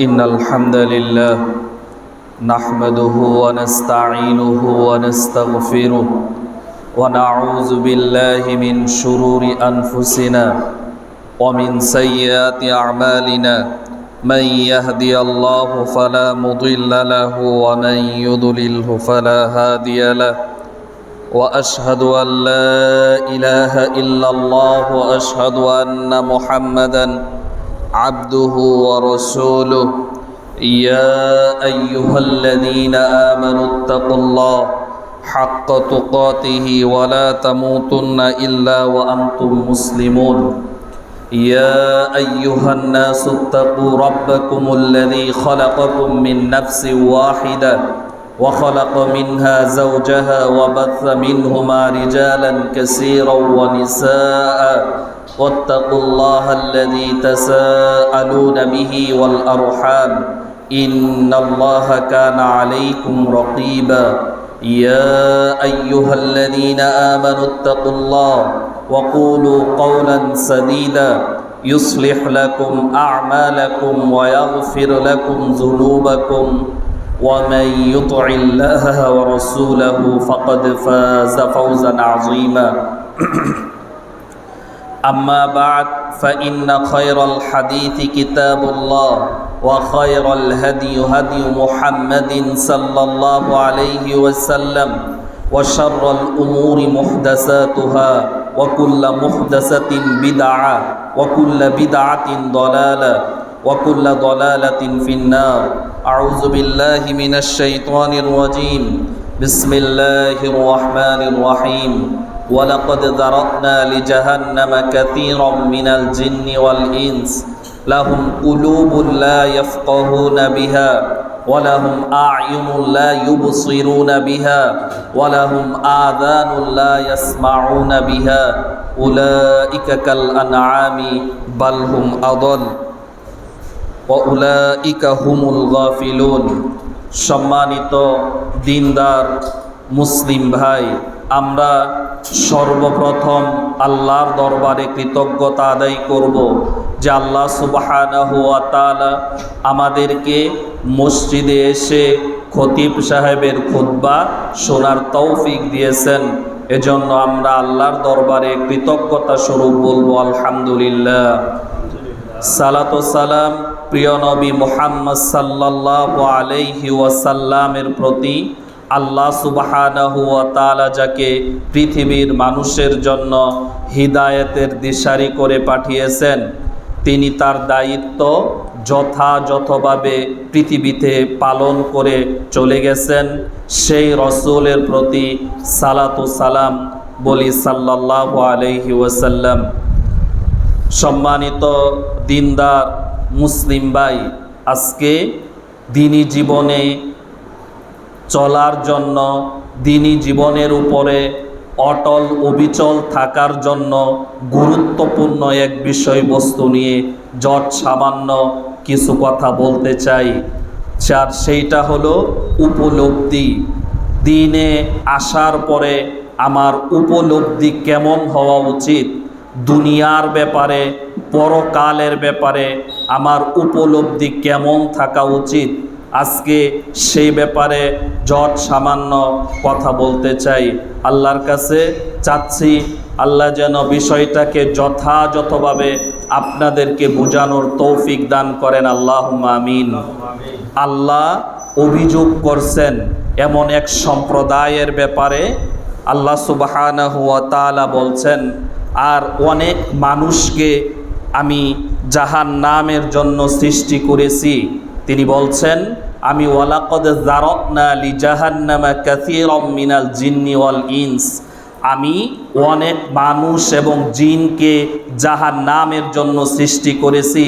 إن الحمد لله نحمده ونستعينه ونستغفره ونعوذ بالله من شرور أنفسنا ومن سيئات أعمالنا من يهدي الله فلا مضل له ومن يضلله فلا هادي له وأشهد أن لا إله إلا الله وأشهد أن محمدًا عبده ورسوله يا أيها الذين آمنوا اتقوا الله حق تقاته ولا تموتن إلا وأنتم مسلمون يا أيها الناس اتقوا ربكم الذي خلقكم من نفس واحدة وخلق منها زوجها وبث منهما رجالا كثيرا ونساء واتقوا الله الذي تساءلون به والأرحام إن الله كان عليكم رقيبا يا أيها الذين آمنوا اتقوا الله وقولوا قولا سديدا يصلح لكم أعمالكم ويغفر لكم ذنوبكم ومن يطع الله ورسوله فقد فاز فوزا عظيما أما بعد فإن خير الحديث كتاب الله وخير الهدي هدي محمد صلى الله عليه وسلم وشر الأمور محدثاتها وكل محدثة بدعة وكل بدعة ضلالة وكل ضلالة في النار أعوذ بالله من الشيطان الرجيم بسم الله الرحمن الرحيم ولقد ذرأنا لجهنم كثيرا من الجن والإنس لهم قلوب لا يفقهون بها ولهم أعين لا يبصرون بها ولهم آذان لا يسمعون بها أولئك كالأنعام بل هم أضل وأولئك هم الغافلون সম্মানিত দিনদার মুসলিম ভাই, আমরা সর্বপ্রথম আল্লাহর দরবারে কৃতজ্ঞতা আদায় করব যে আল্লাহ সুবহানাহু ওয়া তাআলা আমাদেরকে মসজিদে এসে খতিব সাহেবের খুতবা শোনার তৌফিক দিয়েছেন। এজন্য আমরা আল্লাহর দরবারে কৃতজ্ঞতা স্বরূপ বলবো আলহামদুলিল্লাহ। সালাত ও সালাম প্রিয় নবী মুহাম্মদ সাল্লাল্লাহু আলাইহি ওয়াসাল্লামের প্রতি। আল্লাহ সুবহানাহু ওয়া তাআলা যাকে পৃথিবীর মানুষের জন্য হিদায়াতের দিশারি করে পাঠিয়েছেন, তিনি তার দায়িত্ব যথাযথভাবে পৃথিবীতে পালন করে চলে গেছেন। সেই রসুলের প্রতি সালাত ও সালাম বলি সাল্লাল্লাহু আলাইহি ওয়াসাল্লাম। সম্মানিত দিনদার মুসলিম ভাই, আজকে দিনী জীবনে চলার জন্য, দিনী জীবনের উপরে অটল অবিচল থাকার জন্য গুরুত্বপূর্ণ এক বিষয়বস্তু নিয়ে যৎ সামান্য কিছু কথা বলতে চাই। সেইটা হলো উপলব্ধি। দিনে আসার পরে আমার উপলব্ধি কেমন হওয়া উচিত, দুনিয়ার ব্যাপারে, পরকালের ব্যাপারে আমার উপলব্ধি কেমন থাকা উচিত, আজকে সেই ব্যাপারে যৎ সামান্য কথা বলতে চাই। আল্লাহর কাছে চাচ্ছি আল্লাহ যেন বিষয়টাকে যথাযথভাবে আপনাদেরকে বোঝানোর তৌফিক দান করেন, আল্লাহুম্মা আমিন। আল্লাহ অভিযোগ করছেন এমন এক সম্প্রদায়ের ব্যাপারে। আল্লাহ সুবহানাহু ওয়া তাআলা বলছেন, আর অনেক মানুষকে আমি জাহান্নামের জন্য সৃষ্টি করেছি। তিনি বলছেন, আমি ওয়ালাকাদ যারানা লিজাহান্নামা কাসীরাম মিনাল জিন্নি ওয়াল ইনস, আমি অনেক মানুষ এবং জিনকে জাহান্নামের জন্য সৃষ্টি করেছি।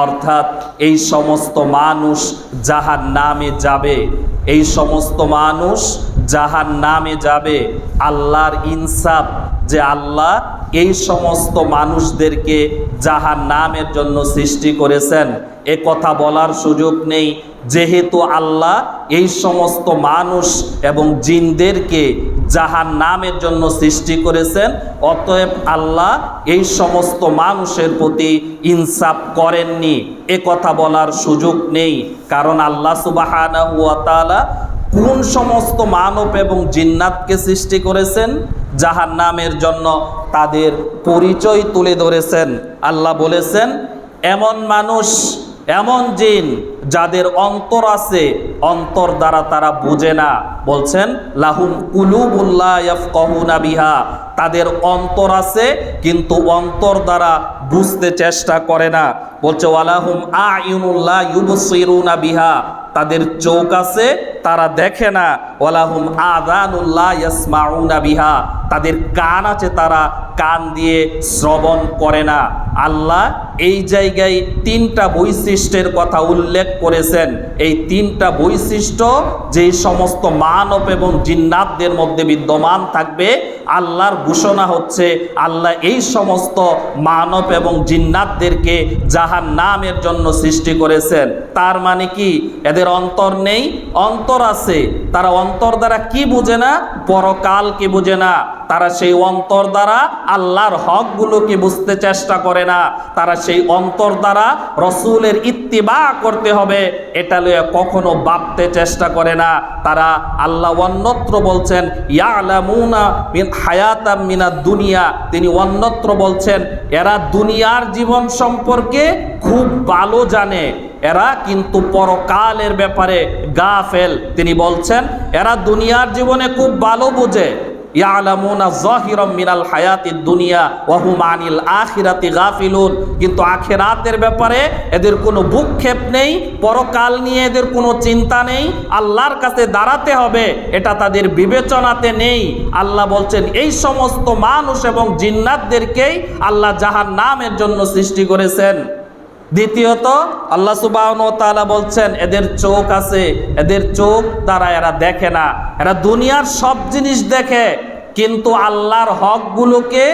অর্থাৎ এই সমস্ত মানুষ জাহান্নামে যাবে, এই সমস্ত মানুষ জাহান্নামে যাবে। আল্লাহর ইনসাফ যে আল্লাহ এই সমস্ত মানুষদেরকে জাহান্নামের জন্য সৃষ্টি করেছেন? এ কথা বলার সুযোগ নেই, যেহেতু আল্লাহ এই সমস্ত মানুষ এবং জিনদেরকে জাহান্নামের জন্য সৃষ্টি করেছেন। অতএব আল্লাহ এই সমস্ত মানুষের প্রতি ইনসাফ করেননি, এ কথা বলার সুযোগ নেই। কারণ আল্লাহ সুবহানাহু ওয়া তাআলা কোন সমস্ত মানব এবং জিন্নাতকে সৃষ্টি করেছেন জাহান্নামের জন্য, তাদের পরিচয় তুলে ধরেছেন। আল্লাহ বলেছেন, এমন মানুষ, এমন জিন যাদের অন্তর আছে, অন্তর দ্বারা তারা বুঝে না। বলছেন লাহুম কুলুবুন লা ইয়াফকাহুনা বিহা, তাদের অন্তর আছে কিন্তু অন্তর দ্বারা বুঝতে চেষ্টা করে না। বলছে ওয়ালাহুম আ'য়ুনুন লা ইউবসিরুনা বিহা, তাদের চোখ আছে তারা দেখে না। ওয়ালাহুম আযানুন লা ইয়াসমাউনা বিহা, তাদের কান আছে তারা কান দিয়ে শ্রবণ করে না। আল্লাহ এই জায়গায় তিনটা বৈশিষ্ট্যের কথা উল্লেখ করেছেন। এই তিনটা বৈশিষ্ট্য যেই সমস্ত মানব এবং জিন্নাতদের মধ্যে বিদ্যমান থাকবে, আল্লাহর ঘোষণা হচ্ছে আল্লাহ এই সমস্ত মানব এবং জিন্নাতদেরকে জাহান্নামের জন্য সৃষ্টি করেছেন। তার মানে কি এদের অন্তর নেই? অন্তর আছে। তারা অন্তর দ্বারা কি বুঝে না? পরকালকে বুঝে না। তারা সেই অন্তর দ্বারা আল্লাহর হকগুলোকে বুঝতে চেষ্টা করে না। তারা সেই অন্তর দ্বারা রসুলের ইত্তিবা করতে হবে এটা লইয়া কখনো ভাবতে চেষ্টা করে না। তারা আল্লাহ অন্যত্র বলছেন ইয়ালামুনা মিন হায়াতাম মিনাদ দুনিয়া, তিনি অন্যত্র বলছেন এরা দুনিয়ার জীবন সম্পর্কে খুব ভালো জানে, এরা কিন্তু পরকালের ব্যাপারে গাফেল। তিনি বলছেন এরা দুনিয়ার জীবনে খুব ভালো বোঝে, ইয়ালামুনা যাহিরাম মিনাল হায়াতিদ দুনিয়া ওয়া হুম আনিল আখিরাতি গাফিলুন, কিন্তু আখিরাতের ব্যাপারে এদের কোনো ভূক্ষেপ নেই, পরকাল নিয়ে এদের কোনো চিন্তা নেই, আল্লাহর কাছে দাঁড়াতে হবে এটা তাদের বিবেচনাতে নেই। আল্লাহ বলছেন এই সমস্ত মানুষ এবং জিন্নাতদেরকেই আল্লাহ জাহান্নামের জন্য সৃষ্টি করেছেন। দ্বিতীয়ত আল্লাহ সুবহানাহু ওয়া তাআলা বলছেন এদের চোখ আছে, এদের চোখ দ্বারা এরা দেখে না। এরা দুনিয়ার সব জিনিস দেখে কিন্তু আল্লাহর হকগুলোকে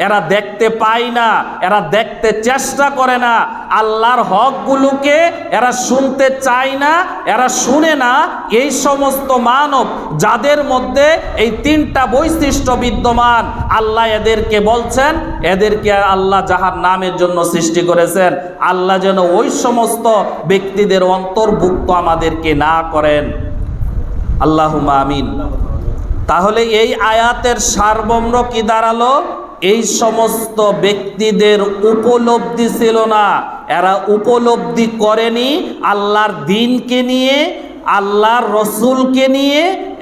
এরা দেখতে পায় না, এরা দেখতে চেষ্টা করে না। আল্লাহর হকগুলোকে এরা শুনতে চায় না, এরা শুনে না। এই সমস্ত মানব যাদের মধ্যে এই তিনটা বৈশিষ্ট্য বিদ্যমান, আল্লাহ এদেরকে বলছেন এদেরকে আল্লাহ জাহান্নামের জন্য সৃষ্টি করেছেন। আল্লাহ যেন ওই সমস্ত ব্যক্তিদের অন্তর্ভুক্ত আমাদেরকে না করেন। আল্লাহুম্মা আমিন। তাহলে এই আয়াতের সারমর্ম কি দাঁড়ালো? এই সমস্ত ব্যক্তিদের উপলব্ধি ছিল না, এরা উপলব্ধি করেনি আল্লাহর দ্বীনকে নিয়ে, আল্লাহর রসুলকে নিয়ে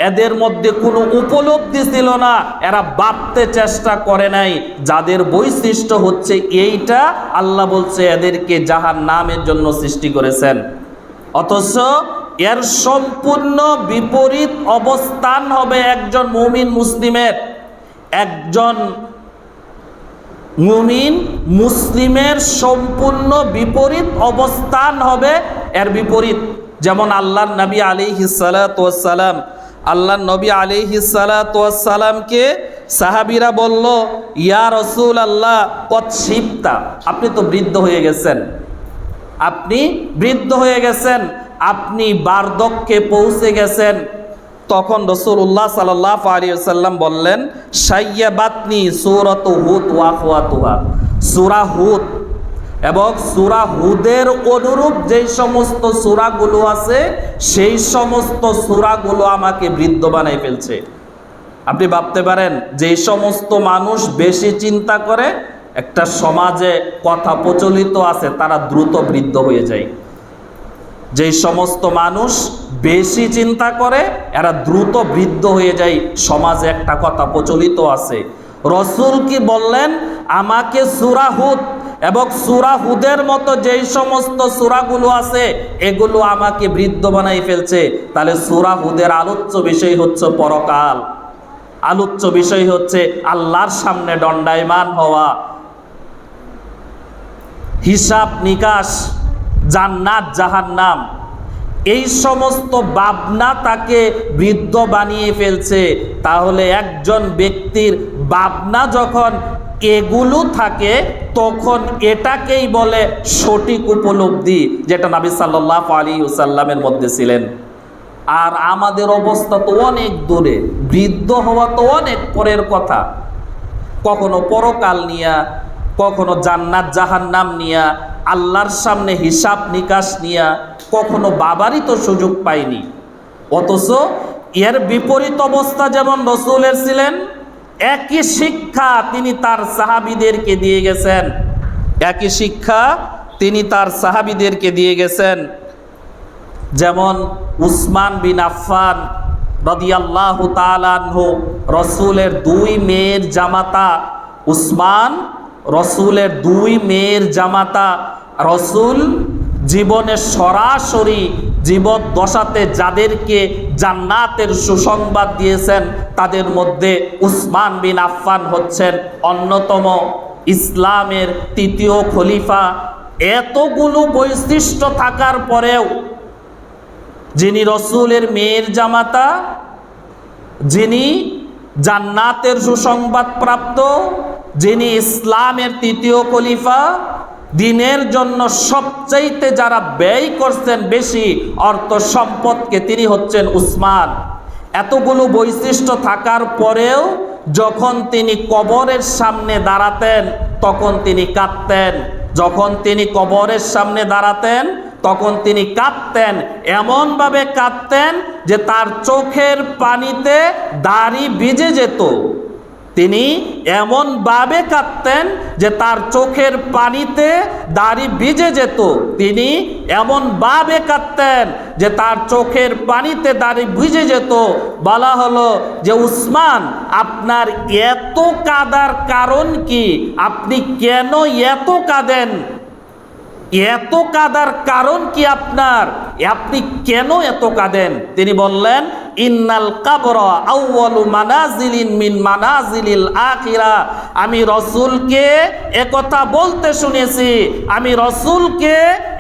এদের মধ্যে কোনো উপলব্ধি ছিল না, এরা ভাবতে চেষ্টা করে নাই। যাদের বৈশিষ্ট্য হচ্ছে এইটা, আল্লাহ বলছে এদেরকে জাহান্নামের জন্য সৃষ্টি করেছেন। অথচ এর সম্পূর্ণ বিপরীত অবস্থান হবে একজন মুমিন মুসলিমের। একজন মুমিন মুসলিমের সম্পূর্ণ বিপরীত অবস্থান হবে এর বিপরীত। যেমন আল্লাহর নবী আলাইহিস সালাতু ওয়াস সালাম, আল্লাহর নবী আলাইহিস সালাতু ওয়াস সালামকে সাহাবীরা বলল ইয়া রাসূলুল্লাহ কদ শিবতা, আপনি তো বৃদ্ধ হয়ে গেছেন, আপনি বৃদ্ধ হয়ে গেছেন, আপনি বার্ধক্যে পৌঁছে গেছেন। তখন রাসূলুল্লাহ সাল্লাল্লাহু আলাইহি ওয়াসাল্লাম বললেন শাইয়াবাতনি সূরাতু হুদ ওয়া আখওয়াতুহা, সূরা হুদ এবং সূরা হুদের অনুরূপ যেই সমস্ত সূরাগুলো আছে সেই সমস্ত সূরাগুলো আমাকে বৃদ্ধ বানাই ফেলছে। আপনি ভাবতে পারেন যেই সমস্ত মানুষ বেশি চিন্তা করে, একটা সমাজে কথা প্রচলিত আছে তারা দ্রুত বৃদ্ধ হয়ে যায়। যেই সমস্ত মানুষ বেশি চিন্তা করে এরা দ্রুত বৃদ্ধ হয়ে যায়, সমাজে একটা কথা প্রচলিত আছে। রসুল কি বললেন আমাকে সূরা হুদ এবং সূরা হুদের মতো যেই সমস্ত সূরাগুলো আছে এগুলো আমাকে বৃদ্ধ বানাই ফেলছে। তাহলে সূরা হুদের আলোচ্য বিষয় হচ্ছে পরকাল, আলোচ্য বিষয় হচ্ছে আল্লাহর সামনে দণ্ডায়মান হওয়া, হিসাব নিকাশ, জান্নাত জাহান্নাম। এই সমস্ত ভাবনা তাকে বৃদ্ধ বানিয়ে ফেলছে। তাহলে একজন ব্যক্তির ভাবনা যখন এগুলো থাকে, তখন এটাকেই বলে সঠিক উপলব্ধি, যেটা নবী সাল্লাল্লাহু আলাইহি ওয়াসাল্লামের মধ্যে ছিলেন। আর আমাদের অবস্থা তো অনেক দূরে, বৃদ্ধ হওয়া তো অনেক পরের কথা। কখনো পরকাল নিয়া, কখনো জান্নাত জাহান্নাম নিয়া, আল্লাহর সামনে হিসাব নিকাশ নিয়া কখনো বাবারই তো সুযোগ পাইনি। অথচ এর বিপরীত অবস্থা যেমন রসুলের ছিলেন, একই শিক্ষা তিনি তার সাহাবীদেরকে দিয়ে গেছেন, একই শিক্ষা তিনি তার সাহাবীদেরকে দিয়ে গেছেন। যেমন উসমান বিন আফফান রাদিয়াল্লাহু তাআলা আনহু, রসুলের 2 মেয়ের জামাতা। উসমান রসুলের 2 মেয়ের জামাতা। রসুল জীবনে সরাসরি জীবদ্দশাতে যাদেরকে জান্নাতের সুসংবাদ দিয়েছেন, তাদের মধ্যে উসমান বিন আফফান হচ্ছেন অন্যতম, ইসলামের 3য় খলিফা। এতগুলো বৈশিষ্ট্য থাকার পরেও যিনি রসুলের মেয়ের জামাতা, যিনি জান্নাতের সুসংবাদ প্রাপ্ত, যিনি ইসলামের 3য় খলিফা, দিনের জন্য সবচাইতে যারা ব্যয় করছেন বেশি অর্থ সম্পদকে, তিনি হচ্ছেন উসমান। এতগুলো বৈশিষ্ট্য থাকার পরেও যখন তিনি কবরের সামনে দাঁড়াতেন তখন তিনি কাঁদতেন। যখন তিনি কবরের সামনে দাঁড়াতেন তখন তিনি কাঁদতেন, এমনভাবে কাঁদতেন যে তার চোখের পানিতে দাড়ি ভিজে যেত। তিনি এমনভাবে কাঁদতেন যে তার চোখের পানিতে দাড়ি ভিজে যেত। তিনি এমনভাবে কাঁদতেন যে তার চোখের পানিতে দাড়ি ভিজে যেত। বলা হলো যে উসমান, আপনার এত কাঁদার কারণ কি? আপনি কেন এত কাঁদেন? এত কাঁদার কারণ কি আপনার? আপনি কেন এত কাঁদেন? তিনি বললেন, ইন্নাল কাবরা আউয়ালু মানাজিলিন মিন মানাজিলিল আখিরা। আমি রসুলকে একথা বলতে শুনেছি, আমি রসুলকে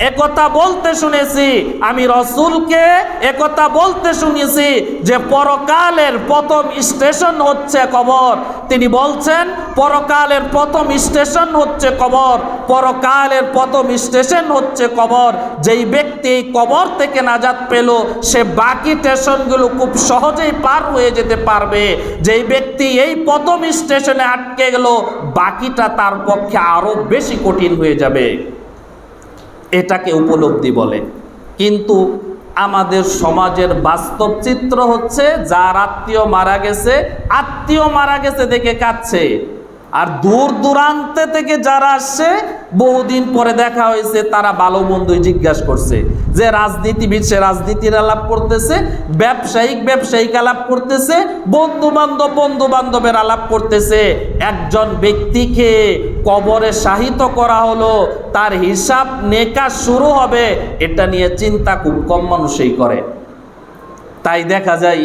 একথা বলতে শুনেছি, আমি রসুলকে একথা বলতে শুনেছি যে পরকালের প্রথম স্টেশন হচ্ছে কবর। তিনি বলছেন পরকালের প্রথম স্টেশন হচ্ছে কবর, পরকালের প্রথম স্টেশন হচ্ছে কবর। যেই ব্যক্তি এই কবর থেকে নাজাত পেল, সে বাকি স্টেশনগুলো খুব সহজেই পার হয়ে যেতে পারবে। যেই ব্যক্তি এই প্রথম স্টেশনে আটকে গেল, বাকিটা তার পক্ষে আরো বেশি কঠিন হয়ে যাবে। এটাকে উপলব্ধি বলে। কিন্তু আমাদের সমাজের বাস্তব চিত্র হচ্ছে, যার আত্মীয় মারা গেছে, আত্মীয় মারা গেছে দেখে কাঁদছে, আর দূর দূরান্তে থেকে যারা আসছে, বহুদিন পরে দেখা হয়েছে, তারা ভালো মন্দই জিজ্ঞাসা করছে। যে রাজনীতিবিদ, সে রাজনীতির আলাপ করতেছে, ব্যবসায়িক আলাপ করতেছে, বন্ধু বান্ধবের আলাপ করতেছে। একজন ব্যক্তিকে কবরে শায়িত করা হলো, তার হিসাব নেকাশ শুরু হবে, এটা নিয়ে চিন্তা খুব কম মানুষই করে। তাই দেখা যায়,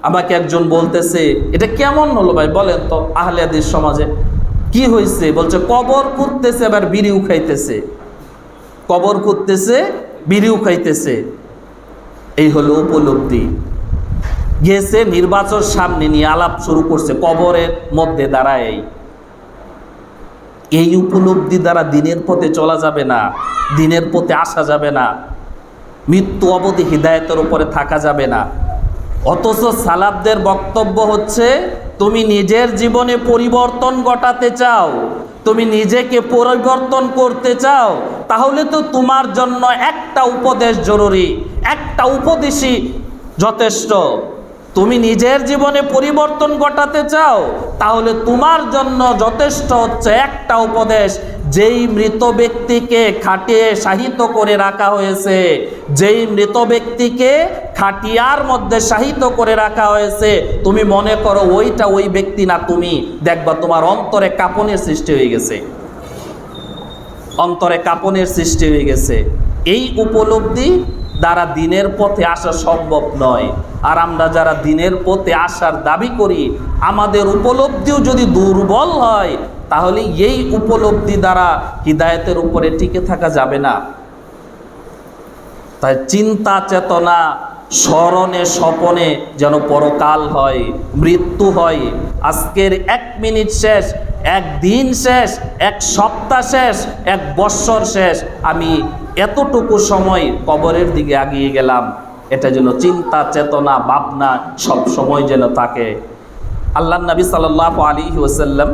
আমাকে একজন বলতেছে, এটা কেমন হলো ভাই বলেন তো আহলে হাদিস সমাজে কি হয়েছে? বলছে কবর খুঁড়তেছে, আবার বিড়িও খাইতেছে। কবর খুঁড়তেছে, বিড়িও খাইতেছে। এই হলো উপলব্ধি। গেছে নির্বাচন সামনে নিয়ে আলাপ শুরু করছে, কবরের মধ্যে দাঁড়ায়। এই উপলব্ধি দ্বারা দিনের পথে চলা যাবে না, দিনের পথে আসা যাবে না, মৃত্যু অবধি হিদায়াতের উপরে থাকা যাবে না। অথচ সালাফদের বক্তব্য হচ্ছে, তুমি নিজের জীবনে পরিবর্তন ঘটাতে চাও, তুমি নিজেকে পরিবর্তন করতে চাও, তাহলে তো তোমার জন্য একটা উপদেশ জরুরি, একটা উপদেশই যথেষ্ট। তুমি নিজের জীবনে পরিবর্তন ঘটাতে চাও, তাহলে তোমার জন্য যথেষ্ট হচ্ছে একটা উপদেশ। যেই মৃত ব্যক্তিকে খাটিয়ে শায়িত করে রাখা হয়েছে, যেই মৃত ব্যক্তিকে খাটিয়ার মধ্যে শায়িত করে রাখা হয়েছে, তুমি মনে করো ওইটা ওই ব্যক্তি না, তুমি দেখবা তোমার অন্তরে কাঁপনের সৃষ্টি হয়ে গেছে, অন্তরে কাঁপনের সৃষ্টি হয়ে গেছে। এই উপলব্ধি দ্বারা দিনের পথে আসা সম্ভব নয়। আর আমরা যারা দিনের পথে আসার দাবি করি, আমাদের উপলব্ধিও যদি দুর্বল হয়, তাহলে এই উপলব্ধি দ্বারা হিদায়াতের উপরে টিকে থাকা যাবে না। তাই চিন্তা চেতনা, স্মরণে স্বপনে যেন পরকাল হয়, মৃত্যু হয়। আজকের 1 মিনিট শেষ, একদিন শেষ, এক সপ্তাহ শেষ, এক বৎসর শেষ, আমি এতটুকু সময় কবরের দিকে এগিয়ে গেলাম। এটা যেন চিন্তা চেতনা ভাবনা সব সময় যেন থাকে। আল্লাহ নবী সাল্লাল্লাহু আলাইহি ওয়াসাল্লাম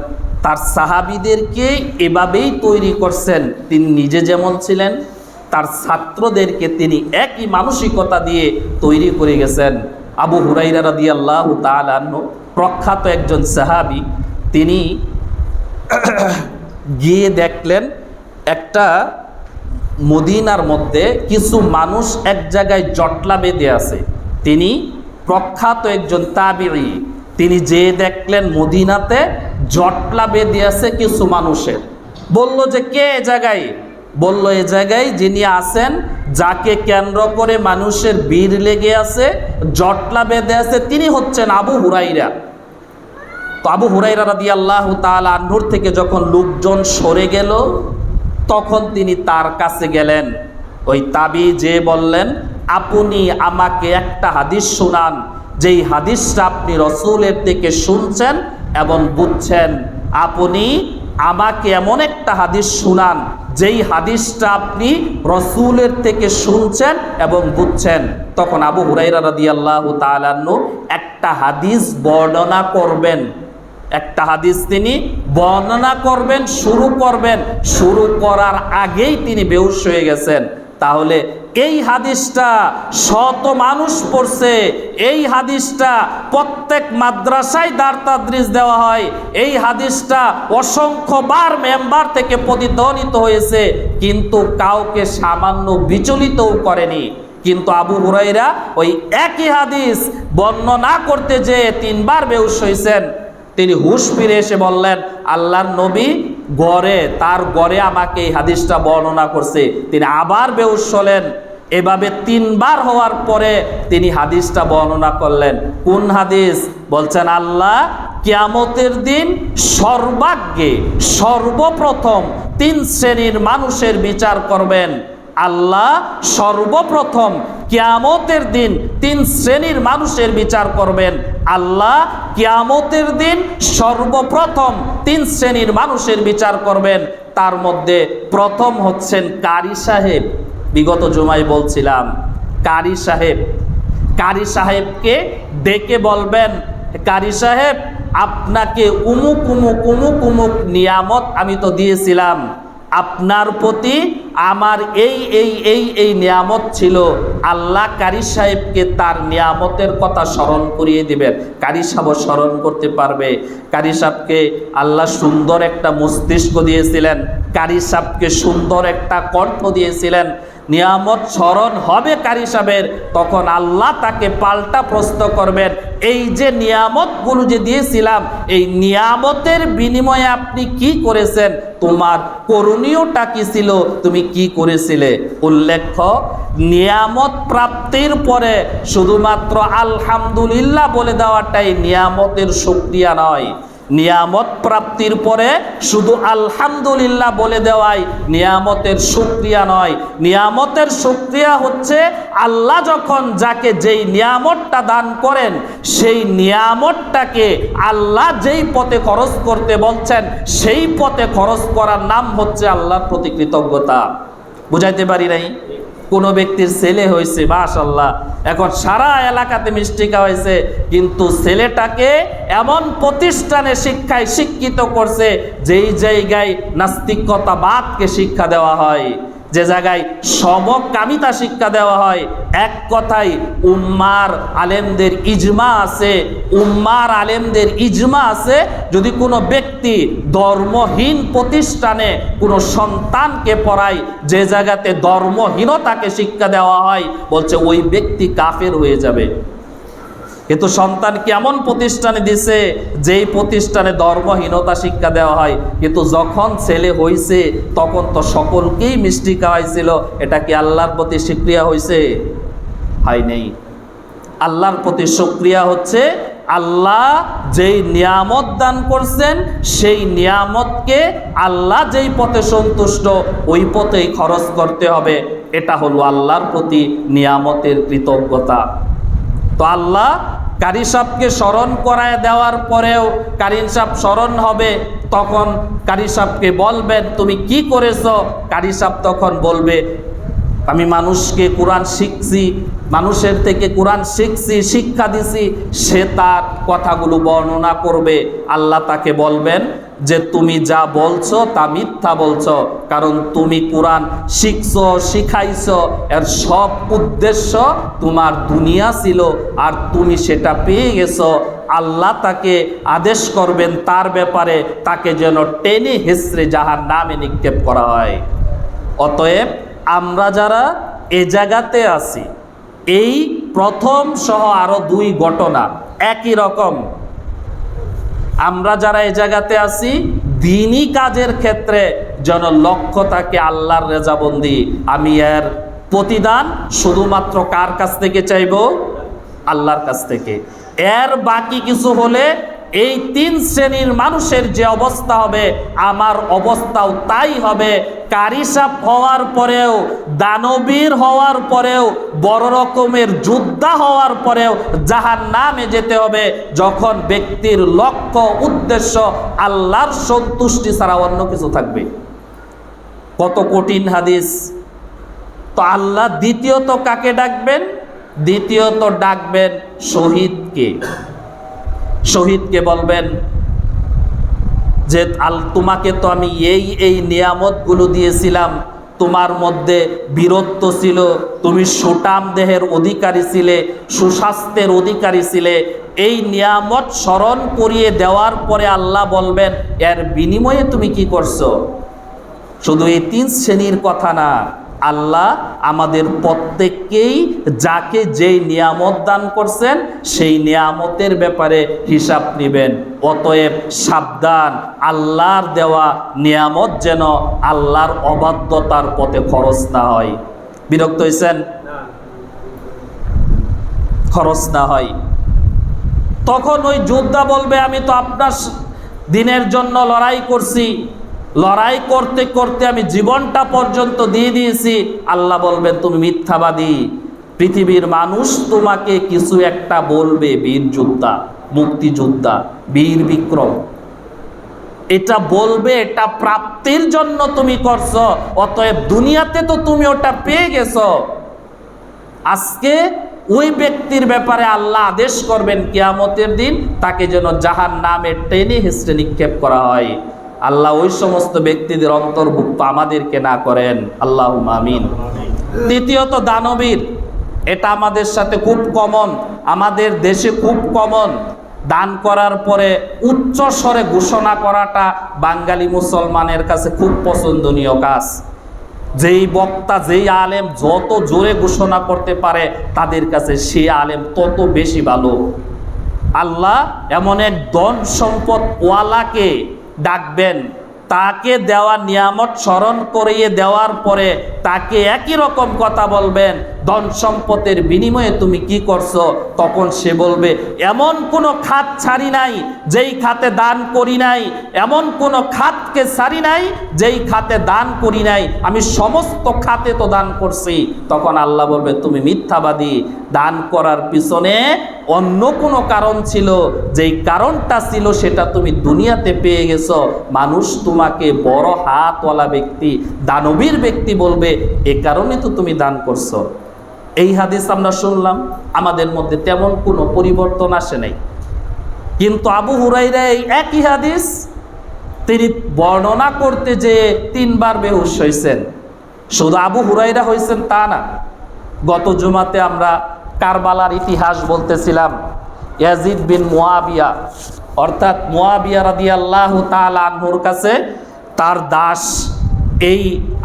তার সাহাবীদেরকে এভাবেই তৈরি করছেন। তিনি নিজে যেমন ছিলেন, তার ছাত্রদেরকে তিনি একই মানসিকতা দিয়ে তৈরি করে গেছেন। আবু হুরাইরা রাদিয়াল্লাহু তাআলা আনহু প্রখ্যাত একজন সাহাবী, তিনি গিয়ে দেখলেন একটা মদিনার মধ্যে কিছু মানুষ এক জায়গায় জটলা বেঁধে আছে। তিনি প্রখ্যাত একজন তাবিঈ, তিনি যেয়ে দেখলেন মদিনাতে জটলা বেঁধে আছে কিছু মানুষের। বলল যে কে এ জায়গায়? বলল এ জায়গায় যিনি আছেন, যাকে কেন্দ্র করে মানুষের ভিড় লেগে আছে, জটলা বেঁধে আছে, তিনি হচ্ছেন আবু হুরাইরা। তো আবু হুরাইরা রাদিয়াল্লাহু তাআলা আনহুর থেকে যখন লোকজন সরে গেল, তখন তিনি তার কাছে গেলেন। ওই তাবি যে বললেন, আপনি আমাকে একটা হাদিস শোনান, যেই হাদিসটা আপনি রসুলের থেকে শুনছেন এবং বুঝছেন। আপনি আমাকে এমন একটা হাদিস শোনান যেই হাদিসটা আপনি রসুলের থেকে শুনছেন এবং বুঝছেন। তখন আবু হুরাইরা রাদিয়াল্লাহু তাআলা আনহু একটা হাদিস বর্ণনা করবেন। একটা হাদিস তিনি বর্ণনা করবেন, শুরু করবেন, শুরু করার আগেই তিনি বেহুশ হয়ে গেছেন। তাহলে এই হাদিসটা শত মানুষ পড়ছে, এই হাদিসটা প্রত্যেক মাদ্রাসায় দারতাদরিস দেওয়া হয়, এই হাদিসটা অসংখ্যবার মেম্বার থেকে প্রতিধ্বনিত হয়েছে, কিন্তু কাউকে সামান্য বিচলিতও করেনি। কিন্তু আবু হুরাইরা ওই একই হাদিস বর্ণনা করতে যেয়ে 3 বার বেহুশ হয়েছেন। তিনি হুশ ফিরে এসে বললেন, আল্লাহর নবী তার ঘরে আমাকে এই হাদিসটা বর্ণনা করছে। তিনি আবার বেহুশ হলেন। এভাবে 3 বার হওয়ার পরে তিনি হাদিসটা বর্ণনা করলেন। কোন হাদিস? বলছেন, আল্লাহ কিয়ামতের দিন সর্বাগ্যে সর্বপ্রথম 3 শ্রেণীর মানুষের বিচার করবেন। আল্লাহ সর্বপ্রথম কিয়ামতের দিন 3 শ্রেণীর মানুষের বিচার করবেন। আল্লাহ কিয়ামতের দিন সর্বপ্রথম 3 শ্রেণীর মানুষের বিচার করবেন। তার মধ্যে প্রথম হচ্ছেন কারি সাহেব। বিগত জুমায় বলছিলাম, কারি সাহেব। কারি সাহেবকে ডেকে বলবেন, কারি সাহেব, আপনাকে উমুক উমুক উমুক উমুক নিয়ামত আমি তো দিয়েছিলাম, আপনার প্রতি আমার এই এই এই এই নিয়ামত ছিল। আল্লাহ কারি সাহেবকে তার নিয়ামতের কথা স্মরণ করিয়ে দিবেন। কারি সাহেব স্মরণ করতে পারবে। কারি সাহেবকে আল্লাহ সুন্দর একটা মস্তিষ্ক দিয়েছিলেন, কারি সাহেবকে সুন্দর একটা কণ্ঠ দিয়েছিলেন। নিয়ামত স্মরণ হবে কারি সাহেবের, তখন আল্লাহ তাকে পাল্টা প্রশ্ন করবেন, এই যে নিয়ামতগুলো যে দিয়েছিলাম, এই নিয়ামতের বিনিময়ে আপনি কি করেছেন? তোমার করণীয়টা কি ছিল? তুমি কি করেছিলে? উল্লেখ্য, নিয়ামত প্রাপ্তির পরে শুধুমাত্র আলহামদুলিল্লাহ বলে দেওয়াটাই নিয়ামতের শুকরিয়া নয়। নিয়ামত প্রাপ্তির পরে শুধু আলহামদুলিল্লাহ বলে দেওয়াই নিয়ামতের শুকরিয়া নয়। নিয়ামতের শুকরিয়া হচ্ছে আল্লাহ যখন যাকে যেই নিয়ামতটা দান করেন, সেই নিয়ামতটাকে আল্লাহ যেই পথে খরচ করতে বলছেন, সেই পথে খরচ করার নাম হচ্ছে আল্লাহর প্রতি কৃতজ্ঞতা। বুঝাইতে পারি নাই? কোনো ব্যক্তির ছেলে হয়েছে, মাশাআল্লাহ, এখন সারা এলাকাতে মিষ্টি খাওয়াইছে, কিন্তু ছেলেটাকে এমন প্রতিষ্ঠানে শিক্ষায় শিক্ষিত করছে যেই জায়গায় নাস্তিকতাবাদকে শিক্ষা দেওয়া হয়, যে জায়গায় সমকামিতা শিক্ষা দেওয়া হয়। এক কথায় উম্মার আলেমদের ইজমা আছে, উম্মার আলেমদের ইজমা আছে, যদি কোনো ব্যক্তি ধর্মহীন প্রতিষ্ঠানে কোনো সন্তানকে পড়ায়, যে জায়গাতে ধর্মহীনতাকে শিক্ষা দেওয়া হয়, বলছে ওই ব্যক্তি কাফের হয়ে যাবে। কিন্তু সন্তান কেমন প্রতিষ্ঠানে দিছে, যেই প্রতিষ্ঠানে ধর্মহীনতা শিক্ষা দেওয়া হয়। কিন্তু যখন ছেলে হয়েছে তখন তো সকলকেই মিষ্টি খাওয়াইছিল, এটা কি আল্লাহর প্রতি শুকরিয়া হয়েছে? হয় নাই। আল্লাহর প্রতি শুকরিয়া হচ্ছে আল্লাহ যেই নিয়ামত দান করছেন, সেই নিয়ামতকে আল্লাহ যেই পথে সন্তুষ্ট, ওই পথেই খরচ করতে হবে। এটা হলো আল্লাহর প্রতি নিয়ামতের কৃতজ্ঞতা। তো আল্লাহ কারি সাহেবকে স্মরণ করায় দেওয়ার পরেও কারি সাহেব স্মরণ হবে, তখন কারি সাহেবকে বলবেন তুমি কি করেছো? কারি সাহেব তখন বলবে আমি মানুষকে কোরআন শিখছি, মানুষের থেকে কোরআন শিখছি, শিক্ষা দিছি। সে তার কথাগুলো বর্ণনা করবে। আল্লাহ তাকে বলবেন যে তুমি যা বলছো তা মিথ্যা বলছো, কারণ তুমি কোরআন শিখছো, শিখাইছো, এর সব উদ্দেশ্য তোমার দুনিয়া ছিল আর তুমি সেটা পেয়ে গেছো। আল্লাহ তাকে আদেশ করবেন তার ব্যাপারে, তাকে যেন টেনে হেসড়ে জাহান্নামে নিক্ষেপ করা হয়। অতএব আমরা যারা এ জায়গাতে আছি, এই প্রথম সহ আরো 2 ঘটনা একই রকম। আমরা যারা এই জায়গাতে আছি দ্বীনি কাজের ক্ষেত্রে যেন লক্ষ্য থাকে আল্লাহর রেজাবন্দি। আমি এর প্রতিদান শুধুমাত্র কার কাছ থেকে চাইব? আল্লাহর কাছ থেকে। এর বাকি কিছু হলে এই 3 শ্রেণীর মানুষের যে অবস্থা হবে আমার অবস্থাও তাই হবে। কারি সাহেব হওয়ার পরেও, দানবীর হওয়ার পরেও, বড় রকমের যোদ্ধা হওয়ার পরেও জাহান্নামে যেতে হবে যখন ব্যক্তির লক্ষ্য উদ্দেশ্য আল্লাহর সন্তুষ্টি ছাড়া অন্য কিছু থাকবে। কত কঠিন হাদিস। তো আল্লাহ দ্বিতীয়ত কাকে ডাকবেন? দ্বিতীয়ত ডাকবেন শহীদকে। শহীদকে বলবেন যে তোমাকে তো আমি এই নিয়ামতগুলো দিয়েছিলাম, তোমার মধ্যে বীরত্ব ছিল, তুমি সুঠাম দেহের অধিকারী ছিলে, সুস্বাস্থ্যের অধিকারী ছিলে। এই নিয়ামত স্মরণ করিয়ে দেওয়ার পরে আল্লাহ বলবেন এর বিনিময়ে তুমি কি করছো? শুধু এই 3 শ্রেণীর কথা না, আল্লাহ আমাদের প্রত্যেককেই যাকে যেই নিয়ামত দান করছেন সেই নিয়ামতের ব্যাপারে হিসাব নেবেন। অতএব সাবধান, আল্লাহর দেওয়া নিয়ামত যেন আল্লাহর অবাধ্যতার পথে খরচ না হয়। বিরক্ত হয়েছেন? খরচ না হয়। তখন ওই যোদ্ধা বলবে আমি তো আপনার দিনের জন্য লড়াই করছি, লড়াই করতে করতে আমি জীবনটা পর্যন্ত দিয়ে দিয়েছি। আল্লাহ বলবেন তুমি মিথ্যাবাদী। পৃথিবীর মানুষ তোমাকে কিছু একটা বলবে, বীর যোদ্ধা, মুক্তিযোদ্ধা, বীর বিক্রম, এটা বলবে, এটা প্রাপ্তির জন্য তুমি করছো। অতএব দুনিয়াতে তো তুমি ওটা পেয়ে গেছো। আজকে ওই ব্যক্তির ব্যাপারে আল্লাহ আদেশ করবেন কিয়ামতের দিন তাকে যেন জাহান্নামে টেনে হেসড়ে নিক্ষেপ করা হয়। আল্লাহ ওই সমস্ত ব্যক্তিদের অন্তর্ভুক্ত আমাদেরকে না করেন, আল্লাহুম্মা আমিন। তৃতীয়ত দানবীর। এটা আমাদের সাথে খুব কমন, আমাদের দেশে খুব কমন। দান করার পরে উচ্চ স্বরে ঘোষণা করাটা বাঙালি মুসলমানের কাছে খুব পছন্দনীয় কাজ। যেই বক্তা, যেই আলেম যত জোরে ঘোষণা করতে পারে তাদের কাছে সে আলেম তত বেশি ভালো। আল্লাহ এমন এক ধন সম্পদ ওয়ালাকে ডাকবেন, তাকে দেওয়া নিয়ামত স্মরণ করিয়ে দেওয়ার পরে তাকে একই রকম কথা বলবেন, ধন সম্পদের বিনিময়ে তুমি কি করছো? তখন সে বলবে এমন কোনো খাত ছাড়ি নাই যেই খাতে দান করি নাই, এমন কোনো খাতকে ছাড়ি নাই যেই খাতে দান করি নাই, আমি সমস্ত খাতে তো দান করছি। তখন আল্লাহ বলবে তুমি মিথ্যাবাদী, দান করার পিছনে অন্য কোনো কারণ ছিল, যেই কারণটা ছিল সেটা তুমি দুনিয়াতে পেয়ে গেছো। মানুষ তোমাকে বড় হাতওয়ালা ব্যক্তি, দানবীর ব্যক্তি বলবে, এ কারণে তো তুমি দান করছো। এই হাদিস আমরা শুনলাম, আমাদের মধ্যে তেমন কোনো পরিবর্তন আসে নাই। কিন্তু আবু হুরায়রা এই একই হাদিস তিনি বর্ণনা করতে যে 3 বার বেহুশ হয়েছেন। শুধু আবু হুরায়রা হয়েছেন তা না, গত জুমাতে আমরা কারবালার ইতিহাস বলতেছিলাম। ইয়াজিদ বিন মুয়াবিয়া, অর্থাৎ মুয়াবিয়া রাদিয়াল্লাহু তাআলা আনহুর কাছে তার দাস এই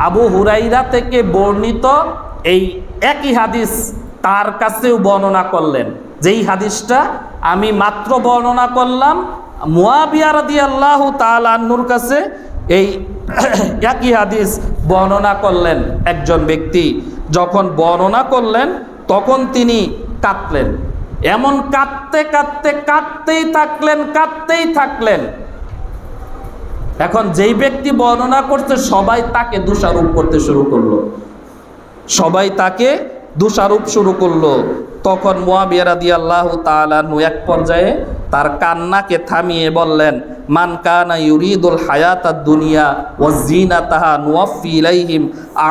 আবু হুরায়রা থেকে বর্ণিত এই একই হাদিস তার কাছেও বর্ণনা করলেন। যেই হাদিসটা আমি মাত্র বর্ণনা করলাম, মুয়াবিয়া রাদিয়াল্লাহু তাআলা আনহুর কাছে এই একই হাদিস বর্ণনা করলেন একজন ব্যক্তি। যখন বর্ণনা করলেন তখন তিনি কাঁদলেন, এমন কাঁদতেই থাকলেন। এখন যেই ব্যক্তি বর্ণনা করছে সবাই তাকে দোষারোপ করতে শুরু করলো, সবাই তাকে দোষারোপ শুরু করলো। তখন মুয়াবিয়া রাদিয়াল্লাহু তাআলা আনহু এক পর্যায়ে তার কান্নাকে থামিয়ে বললেন, মান কানা ইউরিদুল হায়াতাদ দুনিয়া ওয়া জিনাতাহা নুওয়াফি ইলাইহিম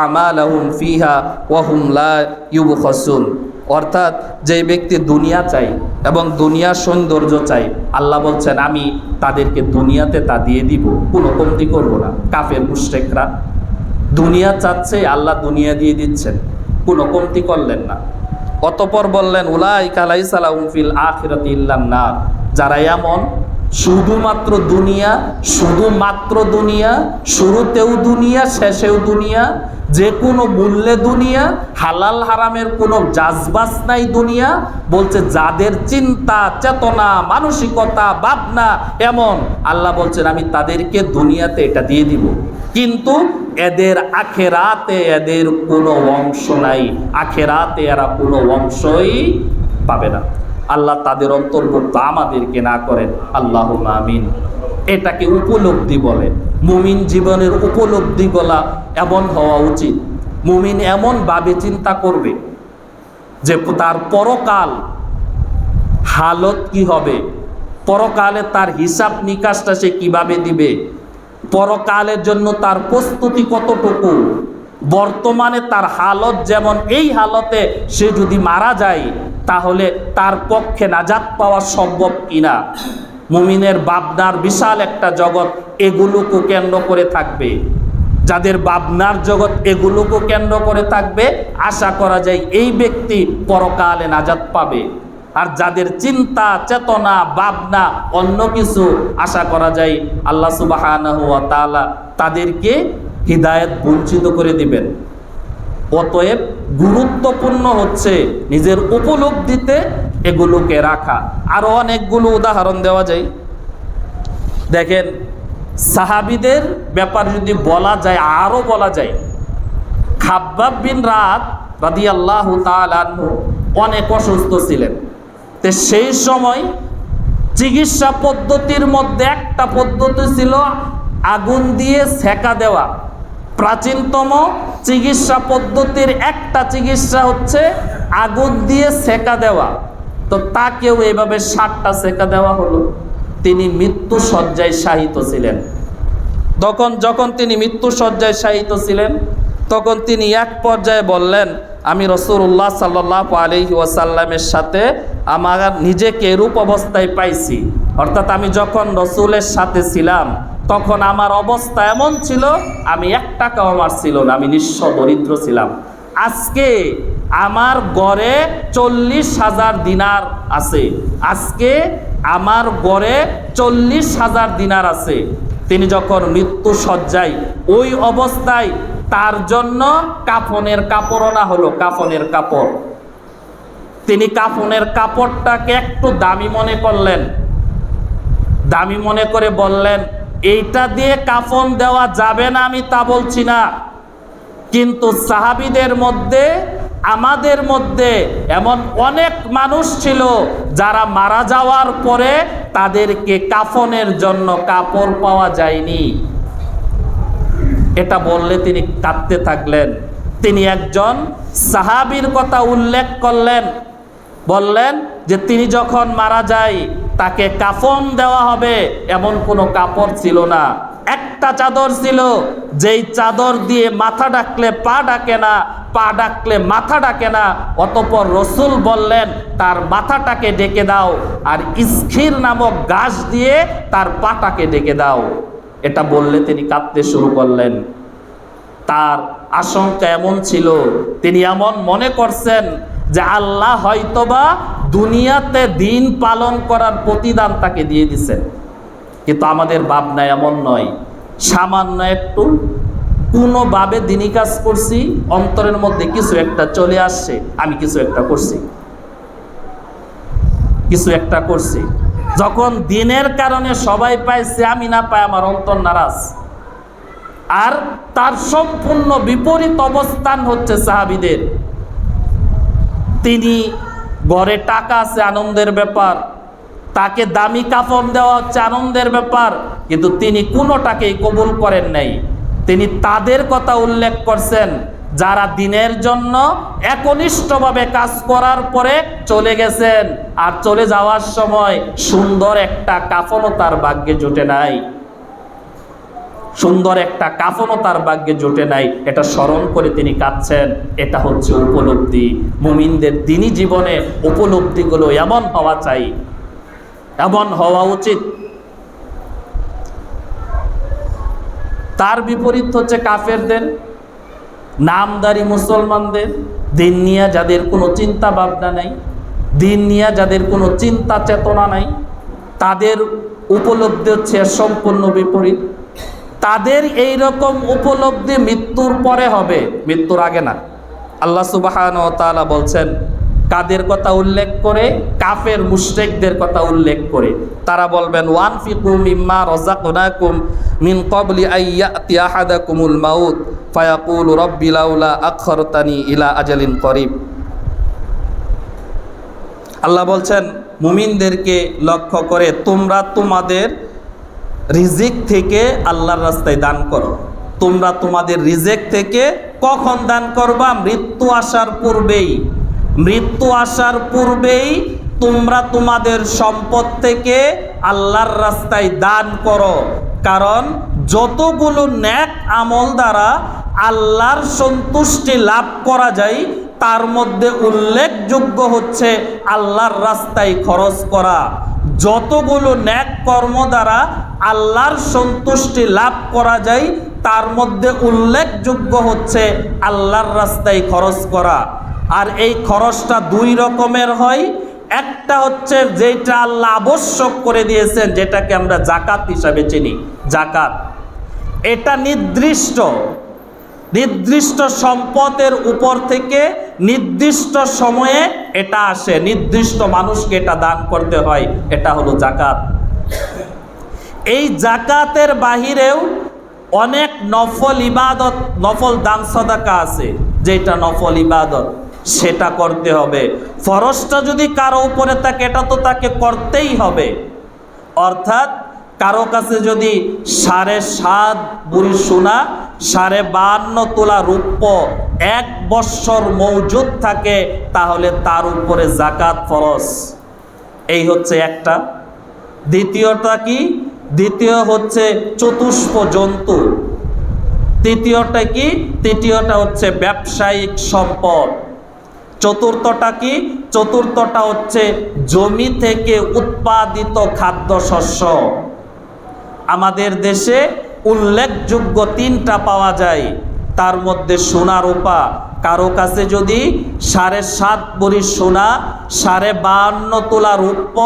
আমালাহুম ফিহা ওয়া হুম লা ইউবখাসুন। অর্থাৎ যে ব্যক্তি দুনিয়া চাই এবং দুনিয়ার সৌন্দর্য চাই, আল্লাহ বলছেন আমি তাদেরকে দুনিয়াতে তা দিয়ে দিব, কোনো কমতি করব না। কাফের মুশরিকরা দুনিয়া চাচ্ছে, আল্লাহ দুনিয়া দিয়ে দিচ্ছেন, কোনো কমতি করলেন না। অতঃপর বললেন, উলাইকা লাইসা লাহুম ফিল আখিরাতি ইল্লান নার। যারা এমন শুধুমাত্র দুনিয়া, শুধুমাত্র দুনিয়া, শুরুতেও দুনিয়া শেষেও দুনিয়া, যে কোনো মূল্যে দুনিয়া, হালাল হারামের কোনো জাজবাস নাই দুনিয়া, বলছে যাদের চিন্তা চেতনা মানসিকতা ভাবনা এমন, আল্লাহ বলছেন আমি তাদেরকে দুনিয়াতে এটা দিয়ে দিব, কিন্তু এদের আখেরাতে এদের কোনো অংশ নাই, আখেরাতে এরা কোনো অংশই পাবে না। আল্লাহ তাদের অন্তর্ভুক্ত আমাদেরকে না করেন, আল্লাহুম্মা আমিন। এটাকে উপলব্ধি বলে। মুমিন জীবনের উপলব্ধি গলা এমন হওয়া উচিত। মুমিন এমন ভাবে চিন্তা করবে যে তার পরকাল হালত কি হবে, পরকালে তার হিসাব নিকাশটা সে কিভাবে দিবে, পরকালের জন্য তার প্রস্তুতি কতটুকু। বর্তমানে তার হালত যেমন, এই হালতে সে যদি মারা যায় তাহলে তার পক্ষে নাজাত পাওয়া সম্ভব কিনা। মুমিনের ভাবনার বিশাল একটা জগৎ এগুলোকে কেন্দ্র করে থাকবে। যাদের ভাবনার জগৎ এগুলোকে কেন্দ্র করে থাকবে, আশা করা যায় এই ব্যক্তি পরকালে নাজাত পাবে। আর যাদের চিন্তা চেতনা ভাবনা অন্য কিছু, আশা করা যায় আল্লাহ সুবহানাহু ওয়া তাআলা তাদেরকে হিদায়াত বঞ্চিত করে দিবেন। অতএব গুরুত্বপূর্ণ হচ্ছে নিজের উপলব্ধিতে এগুলোকে রাখা। আরো অনেকগুলো উদাহরণ দেওয়া যায়। দেখেন, সাহাবীদের ব্যাপার যদি বলা যায়, আরো বলা যায়। খাব্বাব বিন রাত রাদিয়াল্লাহু তাআলা আনহু অনেক অসুস্থ ছিলেন। তো সেই সময় চিকিৎসা পদ্ধতির মধ্যে একটা পদ্ধতি ছিল আগুন দিয়ে সেকা দেওয়া। প্রাচীনতম চিকিৎসা পদ্ধতির একটা চিকিৎসা হচ্ছে আগুন দিয়ে সেকা দেওয়া। তো তাকেও এইভাবে 7টা সেকা দেওয়া হলো। তিনি মৃত্যু শয্যায় শায়িত ছিলেন। যখন তিনি মৃত্যু শয্যায় শায়িত ছিলেন, তখন তিনি এক পর্যায়ে বললেন, আমি রাসূলুল্লাহ সাল্লাল্লাহু আলাইহি ওয়াসাল্লামের সাথে আমার নিজেকে এরূপ অবস্থায় পাইছি। অর্থাৎ আমি যখন রাসূলের সাথে ছিলাম তখন আমার অবস্থা এমন ছিল, আমি 1 টাকাও আমার ছিল না, আমি নিঃস্ব দরিদ্র ছিলাম। আজকে আমার গড়ে 40,000 দিনার আছে। আজকে আমার গড়ে 40,000 দিনার আছে। তিনি যখন মৃত্যু শয্যায়, ওই অবস্থায় তার জন্য কাফনের কাপড় আনা হলো, কাফনের কাপড়। তিনি কাফনের কাপড়টাকে একটু দামি মনে করলেন, দামি মনে করে বললেন, এইটা দিয়ে কাফন দেওয়া যাবে না, আমি তা বলছি না, কিন্তু সাহাবীদের মধ্যে আমাদের মধ্যে এমন অনেক মানুষ ছিল যারা মারা যাওয়ার পরে তাদেরকে কাফনের জন্য কাপড় পাওয়া যায়নি। এটা বললে তিনি কাঁদতে থাকলেন। তিনি একজন সাহাবীর কথা উল্লেখ করলেন, বললেন যে তিনি যখন মারা যায় তাকে কাফন দেওয়া হবে এমন কোনো কাপড় ছিল না। একটা চাদর ছিল, যেই চাদর দিয়ে মাথা ঢাকলে পা ঢাকে না, পা ঢাকলে মাথা ঢাকে না। অতঃপর রসুল বললেন তার মাথাটাকে ঢেকে দাও, আর ইসখির নামক গাছ দিয়ে তার পাটাকে ঢেকে দাও। এটা বললে তিনি কাঁদতে শুরু করলেন। তার আশঙ্কা এমন ছিল, তিনি এমন মনে করছেন যে আল্লাহ হয়তোবা দুনিয়াতে দিন পালন করার প্রতিদান তাকে দিয়ে দিছেন। কিন্তু আমাদের ভাবনা এমন নয়। সামান্য একটু কোনোভাবে দিনী কাজ করছি, অন্তরের মধ্যে কিছু একটা চলে আসছে, আমি কিছু একটা করছি, কিছু একটা করছি। যখন দিনের কারণে সবাই পাইছে, আমি না পাই, আমার অন্তর নারাজ। আর তার সম্পূর্ণ বিপরীত অবস্থান হচ্ছে সাহাবীদের। তিনি ঘরে টাকা আছে, আনন্দের ব্যাপার, তাকে দামি কাফন দেওয়া হচ্ছে, আনন্দের ব্যাপার, কিন্তু তিনি কোনোটাকেই কবুল করেন নাই। তিনি তাদের কথা উল্লেখ করছেন যারা দিনের জন্য একনিষ্ঠভাবে কাজ করার পরে চলে গেছেন, আর চলে যাওয়ার সময় সুন্দর একটা কাফনও তার ভাগ্যে জুটে নাই, সুন্দর একটা কাফনও তার ভাগ্যে জুটে নাই। এটা স্মরণ করে তিনি কাঁদছেন। এটা হচ্ছে উপলব্ধি। মুমিনদের দিনী জীবনে উপলব্ধিগুলো এমন হওয়া চাই, এমন হওয়া উচিত। তার বিপরীত হচ্ছে কাফেরদের, নামদারি মুসলমানদের, দিন নিয়ে যাদের কোনো চিন্তা ভাবনা নাই, দিন নিয়ে যাদের কোনো চিন্তা চেতনা নাই, তাদের উপলব্ধি হচ্ছে সম্পূর্ণ বিপরীত। তাদের এই রকম উপলব্ধি মৃত্যুর পরে হবে, মৃত্যুর আগে না। আল্লাহ সুবহানাহু ওয়া তাআলা বলছেন, কাদের কথা উল্লেখ করে? কাফের মুশরিকদের কথা উল্লেখ করে। তারা বলবেন, ওয়ানফিকু মিম্মা রাযাকনাকুম মিন ক্বাবলি আইয়াতি আহাদাকুমুল মাউত ফায়াকুলু রাব্বি লাউলা আখখারতানি ইলা আজালিন করিব। আল্লাহ বলছেন মুমিনদেরকে লক্ষ্য করে, তোমরা তোমাদের রিজিক থেকে আল্লাহর রাস্তায় দান করো। তোমরা তোমাদের রিজিক থেকে কখন দান করবা? মৃত্যু আসার পূর্বেই। মৃত্যু আসার পূর্বেই তোমরা তোমাদের সম্পদ থেকে আল্লাহর রাস্তায় দান করো। কারণ যতগুলো নেক আমল দ্বারা আল্লাহর সন্তুষ্টি লাভ করা যায়, তার মধ্যে উল্লেখযোগ্য হচ্ছে আল্লাহর রাস্তায় খরচ করা। যতগুলো নেক কর্ম দ্বারা আল্লাহর সন্তুষ্টি লাভ করা যায়, তার মধ্যে উল্লেখযোগ্য হচ্ছে আল্লাহর রাস্তায় খরচ করা। আর এই খরচটা দুই রকমের হয়। একটা হচ্ছে যেটা আল্লাহ আবশ্যক করে দিয়েছেন, যেটাকে আমরা যাকাত হিসাবে চিনি। যাকাত এটা নির্দিষ্ট সম্পদের উপর থেকে নির্দিষ্ট সময়ে এটা আসে, নির্দিষ্ট মানুষকে এটা দান করতে হয়, এটা হলো যাকাত। এই যাকাতের বাহিরেও অনেক নফল ইবাদত, নফল দান সাদাকা আছে, যেটা নফল ইবাদত, সেটা করতে হবে। ফরজটা যদি কারো উপরে থাকে, এটা তো তাকে করতেই হবে। অর্থাৎ কারো কাছে যদি 7.5 ভরি সোনা, 52.5 তোলা রূপ্য 1 বৎসর মওজুদ থাকে, তাহলে তার উপরে যাকাত ফরজ। এই হচ্ছে একটা। দ্বিতীয়টা কি? দ্বিতীয় হচ্ছে চতুষ্প জন্তু। তৃতীয়টা কি? তৃতীয়টা হচ্ছে ব্যবসায়িক সম্পদ। চতুর্থটা কি? চতুর্থটা হচ্ছে জমি থেকে উৎপাদিত খাদ্যশস্য। আমাদের দেশে উল্লেখযোগ্য 3টা পাওয়া যায়, তার মধ্যে সোনা রূপা। কারো কাছে যদি 7.5 ভরি সোনা, 52.5 তোলা রূপ্য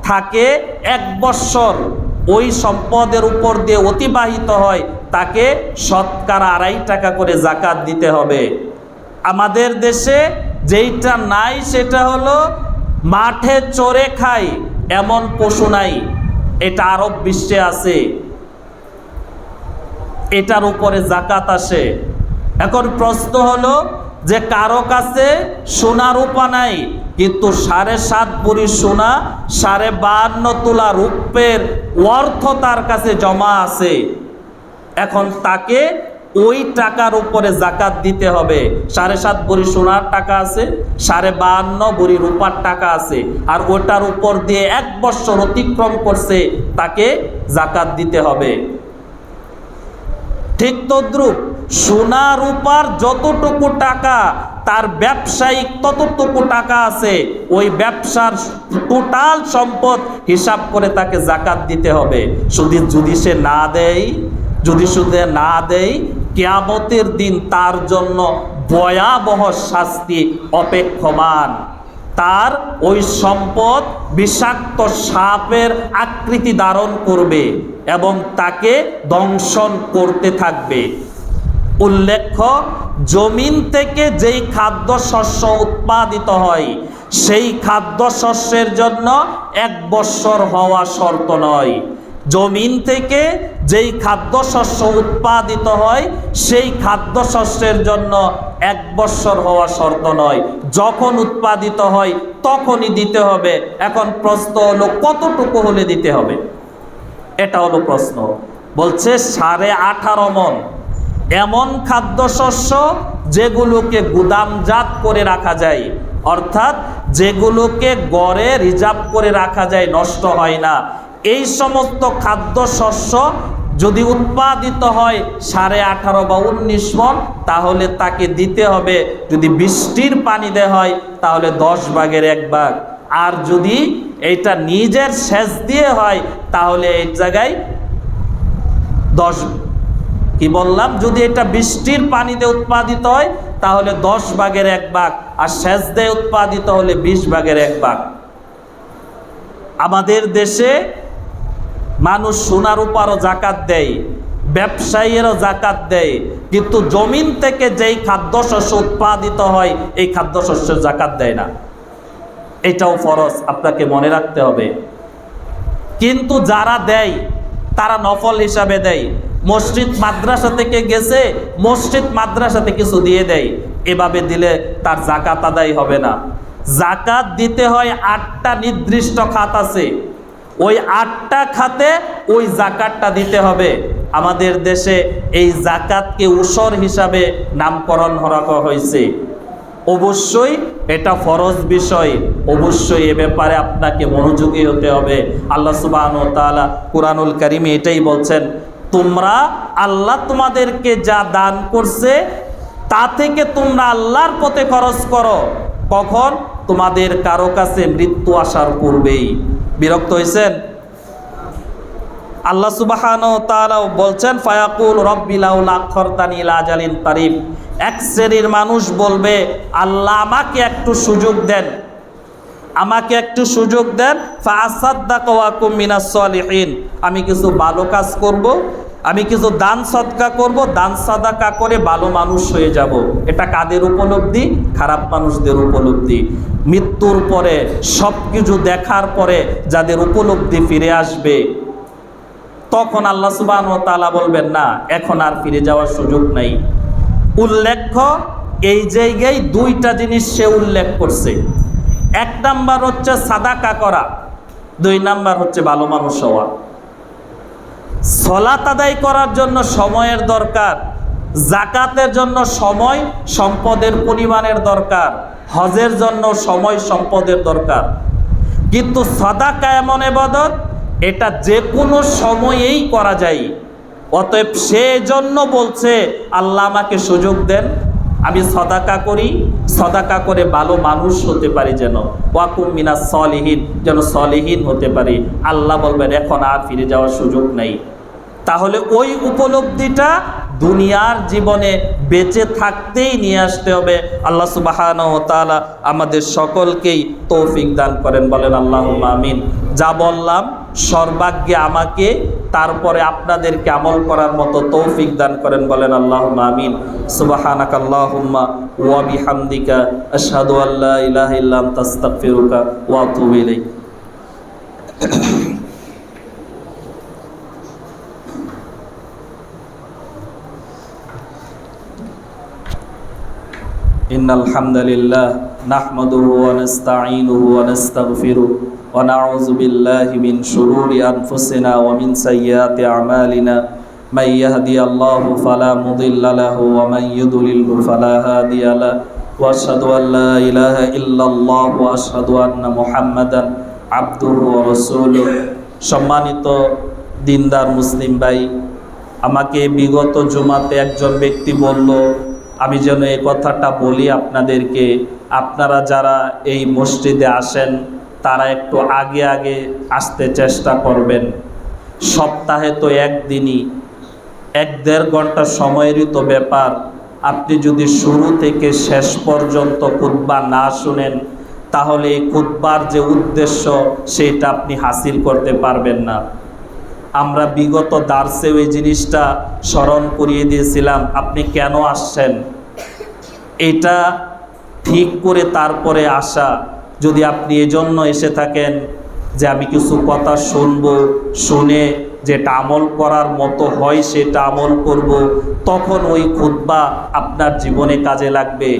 থাকে, 1 বৎসর ওই সম্পদের উপর দিয়ে অতিবাহিত হয়, তাকে শতকরা 2.5 টাকা করে যাকাত দিতে হবে। আমাদের দেশে যেইটা নাই, সেটা হলো মাঠে চড়ে খায় এমন পশু নাই। এটা আরব বিশ্বে আছে, এটার উপরে যাকাত আসে। এখন প্রশ্ন হলো যে কারো কাছে সোনা রূপা নাই, কিন্তু 7.5 ভরি সোনা, 52.5 তোলা রূপের অর্থ তার কাছে জমা আছে। এখন তাকে ওই টাকার উপরে যাকাত দিতে হবে। 7.5 ভরি সোনার টাকা আছে, 52.5 ভরি রূপার টাকা আছে, আর ওটার উপর দিয়ে 1 বৎসর অতিক্রম করছে, তাকে যাকাত দিতে হবে। ঠিক তদ্রূপ সোনা রূপার যতটুকু টাকা তার ব্যবসায়িক ততটুকু টাকা আছে, ওই ব্যবসার টোটাল সম্পদ হিসাব করে তাকে যাকাত দিতে হবে। যদি সে না দেয়, কিয়ামতের দিন তার জন্য ভয়াবহ শাস্তি অপেক্ষমান। তার ওই সম্পদ বিষাক্ত সাপের আকৃতি ধারণ করবে এবং তাকে দংশন করতে থাকবে। উল্লেখ্য, জমিন থেকে যেই খাদ্যশস্য উৎপাদিত হয়, সেই খাদ্যশস্যের জন্য 1 বৎসর হওয়া শর্ত নয়। জমিন থেকে যেই খাদ্যশস্য উৎপাদিত হয়, সেই খাদ্যশস্যের জন্য 1 বৎসর হওয়া শর্ত নয়। যখন উৎপাদিত হয় তখনই দিতে হবে। এখন প্রশ্ন হলো কতটুকু হলে দিতে হবে? এটা হলো প্রশ্ন। বলছে 18.5 মণ। এমন খাদ্যশস্য যেগুলোকে গুদামজাত করে রাখা যায়, অর্থাৎ যেগুলোকে গড়ে রিজার্ভ করে রাখা যায়, নষ্ট হয় না। এই সমস্ত খাদ্যশস্য যদি উৎপাদিত হয় 18.5 বা 19 মণ, তাহলে তাকে দিতে হবে, যদি বৃষ্টির পানি দেওয়া হয় তাহলে 10 ভাগের 1 ভাগ। আর যদি এটা নিজের সেচ দিয়ে হয় তাহলে এই জায়গায় 10, কি বললাম, যদি এটা বৃষ্টির পানিতে উৎপাদিত হয় তাহলে 10 ভাগের 1 ভাগ, আর সেচ দিয়ে উৎপাদিত হলে 20 ভাগের 1 ভাগ। আমাদের দেশে মানুষ সোনার উপরও জাকাত দেয়, ব্যবসায়ীরাও জাকাত দেয়, কিন্তু জমিন থেকে যেই খাদ্যশস্য উৎপাদিত হয় এই খাদ্যশস্যের জাকাত দেয় না। এটাও ফরজ, আপনাকে মনে রাখতে হবে। কিন্তু যারা দেয় তারা নফল হিসাবে দেয়। মসজিদ মাদ্রাসা থেকে গেছে, মসজিদ মাদ্রাসাতে কিছু দিয়ে দেয়, এভাবে দিলে তার জাকাত আদায় হবে না। জাকাত দিতে হয় 8টা নির্দিষ্ট খাত আছে, ওই 8টা খাতে ওই জাকাতটা দিতে হবে। আমাদের দেশে এই জাকাতকে উসর হিসাবে নামকরণ করা হয়েছে। অবশ্যই এটা ফরজ বিষয়, অবশ্যই এ ব্যাপারে আপনাকে মনোযোগী হতে হবে। আল্লাহ সুবহানাহু ওয়া তাআলা কুরআনুল কারীমে এটাই বলছেন, তোমরা আল্লাহ তোমাদেরকে যা দান করছে তা থেকে তোমরা আল্লাহর পথে খরচ করো। কখন? তোমাদের কারো কাছে মৃত্যু আসার পূর্বেই। বিরক্ত হয়েছেন? আল্লাহ সুবহানাহু ওয়া তাআলা বলছেন, ফায়াকুল রব্বি লাউলা আখরতানি ইলা আজালিন কারীব। এক শ্রেণীর মানুষ বলবে, আল্লাহ আমাকে একটু সুযোগ দেন, আমাকে একটু সুযোগ দেন, ফাআসাদদাকা ওয়া আকুম মিনাস সলিহিন। আমি কিছু ভালো কাজ করব, আমি কিছু দান সদকা করব, দান সাদাকা করে ভালো মানুষ হয়ে যাব। এটা কাদের উপলব্ধি? খারাপ মানুষদের উপলব্ধি। মৃত্যুর পরে সব কিছু দেখার পরে যাদের উপলব্ধি ফিরে আসবে, তখন আল্লাহ সুবহানাহু ওয়া তাআলা বলবেন, না, এখন আর ফিরে যাওয়ার সুযোগ নাই। উল্লেখ্য এই জায়গায় 2টা জিনিস সে উল্লেখ করছে। 1 নাম্বার হচ্ছে সাদাকা করা, 2 নাম্বার হচ্ছে ভালো মানুষ হওয়া। সালাত আদায় করার জন্য সময়ের দরকার, যাকাতের জন্য সময় সম্পদের পরিমাণের দরকার, হজের জন্য সময় সম্পদের দরকার। কিন্তু সাদাকা এমন ইবাদত, এটা যে কোনো সময়েই করা যায়। অতএব সেজন্য বলছে, আল্লাহ আমাকে সুযোগ দেন, আমি সাদাকা করি, সাদাকা করে ভালো মানুষ হতে পারি, যেন ওয়াকুম মিনাস সলিহিন, যেন সলিহিন হতে পারি। আল্লাহ বলবেন এখন আর ফিরে যাওয়ার সুযোগ নাই। তাহলে ওই উপলব্ধিটা দুনিয়ার জীবনে বেঁচে থাকতেই নিয়ে আসতে হবে। আল্লাহ সুবহানাহু ওয়া তাআলা আমাদের সকলকেই তৌফিক দান করেন, বলেন আল্লাহুম্মা আমিন। যা বললাম সর্বাগ্যে আমাকে, তারপরে আপনাদেরকে আমল করার মতো তৌফিক দান করেন, বলেন আল্লাহুম্মা আমিন। সুবহানাকাল্লাহুম্মা ওয়া বিহামদিকা আশহাদু আল্লা ইলাহা ইল্লা আনতা আস্তাগফিরুকা ওয়া আতুবু ইলাইক। ইন্নাল হামদালিল্লাহ নাহমাদুহু ওয়া নাস্তাঈনুহু ওয়া নাস্তাগফিরুহু ওয়া নাউযু বিল্লাহি মিন শুরুরি আনফুসিনা ওয়া মিন সাইয়্যাতি আমালিনা মান ইয়াহদিয়াল্লাহু ফালা মুদিল্লা লাহু ওয়া মান ইউদ্লিলহু ফালা হাদিয়া লাহু ওয়া আশহাদু আল লা ইলাহা ইল্লাল্লাহ ওয়া আশহাদু আন্না মুহাম্মাদান আবদুহু ওয়া রাসূলুহু। সম্মানিত দিনদার মুসলিম ভাই, আমাকে বিগত জুমাতে একজন ব্যক্তি বলল আমি যেন এই কথাটা বলি আপনাদেরকে, আপনারা যারা এই মসজিদে আসেন তারা একটু আগে আগে আসতে চেষ্টা করবেন। সপ্তাহে তো একদিনই, 1-1.5 ঘন্টা সময়েরই তো ব্যাপার। আপনি যদি শুরু থেকে শেষ পর্যন্ত খুতবা না শুনেন তাহলে এই খুতবার যে উদ্দেশ্য সেটা আপনি হাসিল করতে পারবেন না। আমরা বিগত দার্সে ওই জিনিসটা স্মরণ করিয়ে দিয়েছিলাম, আপনি কেন আসছেন এটা ঠিক করে তারপরে আসা। যদি আপনি এজন্য এসে থাকেন যে আমি কিছু কথা শুনবো, শুনে যেটা আমল করার মতো হয় সেটা আমল করব, তখন ওই খুতবা আপনার জীবনে কাজে লাগবে।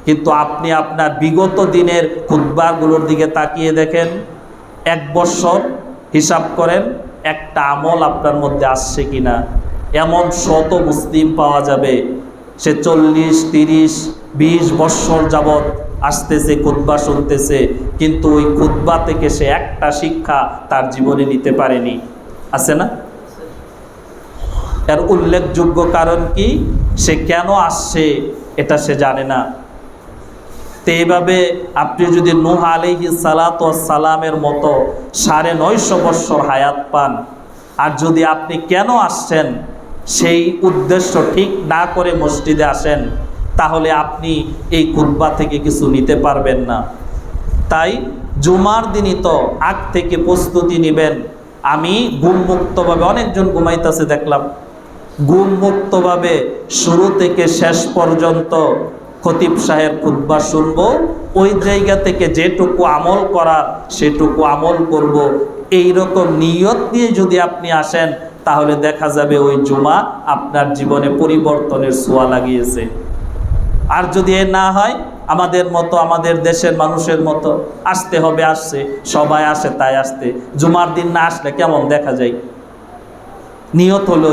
কিন্তু আপনি আপনার বিগত দিনের খুতবাগুলোর দিকে তাকিয়ে দেখেন, 1 বছর হিসাব করেন একটা আমল আপনার মধ্যে আসছে কিনা। এমন শত মুসলিম পাওয়া যাবে সে 40, 30, 20 বৎসর যাবৎ আসতেছে, খুতবা শুনতেছে, কিন্তু ওই খুতবা থেকে সে একটা শিক্ষা তার জীবনে নিতে পারেনি। আছে না? এর উল্লেখযোগ্য কারণ কি? সে কেন আসছে এটা সে জানে না। তো এইভাবে আপনি যদি নূহ আলাইহিস সালাতু ওয়াস সালামের মতো 950 বৎসর হায়াত পান, আর যদি আপনি কেন আসছেন সেই উদ্দেশ্য ঠিক না করে মসজিদে আসেন, তাহলে আপনি এই খুতবা থেকে কিছু নিতে পারবেন না। তাই জুমার দিনই তো আগ থেকে প্রস্তুতি নেবেন। আমি ঘুমমুক্তভাবে, অনেকজন ঘুমাইতেছে দেখলাম, ঘুমমুক্তভাবে শুরু থেকে শেষ পর্যন্ত খতিব সাহেব খুতবা শুনবো, ওই জায়গা থেকে যেটুকু আমল করার সেটুকু আমল করব। এইরকম নিয়ত নিয়ে যদি আপনি আসেন, তাহলে দেখা যাবে ওই জুমা আপনার জীবনে পরিবর্তনের ছোঁয়া লাগিয়েছে। আর যদি এ না হয়, আমাদের মতো, আমাদের দেশের মানুষের মতো আসতে হবে, আসছে, সবাই আসে তাই আসতে, জুমার দিন না আসলে কেমন দেখা যায়। নিয়ত হলো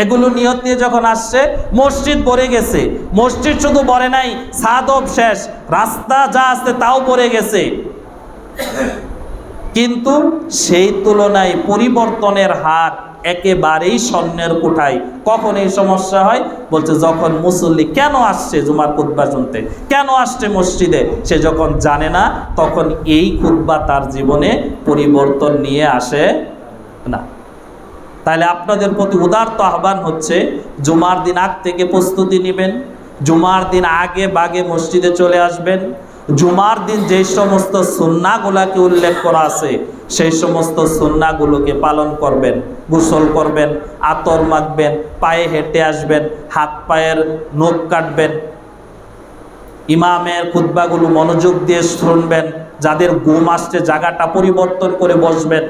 এগুলো নিয়ত নিয়ে যখন আসছে, মসজিদ ভরে গেছে। মসজিদ শুধু ভরে নাই, ছাদও শেষ, রাস্তা যা আছে তাও ভরে গেছে, কিন্তু সেই তুলনায় পরিবর্তনের হার একেবারেই শূন্যের কোঠায়। কখন এই সমস্যা হয়? বলছে যখন মুসল্লি কেন আসছে জুমার খুতবা শুনতে, কেন আসছে মসজিদে, সে যখন জানে না, তখন এই খুতবা তার জীবনে পরিবর্তন নিয়ে আসে না। তাহলে আপনাদের প্রতি উদারত আহ্বান হচ্ছে, জুমার দিন আগ থেকে প্রস্তুতি নেবেন, জুমার দিন আগে বাগে মসজিদে চলে আসবেন, জুমার দিন যে সমস্ত সুন্নাহগুলোকে উল্লেখ করা আছে সেই সমস্ত সুন্নাহগুলোকে পালন করবেন, গোসল করবেন, আতর মাখবেন, পায়ে হেঁটে আসবেন, হাত পায়ের নখ কাটবেন, ইমামের খুতবাগুলো মনোযোগ দিয়ে শুনবেন, যাদের ঘুম আসছে জায়গাটা পরিবর্তন করে বসবেন।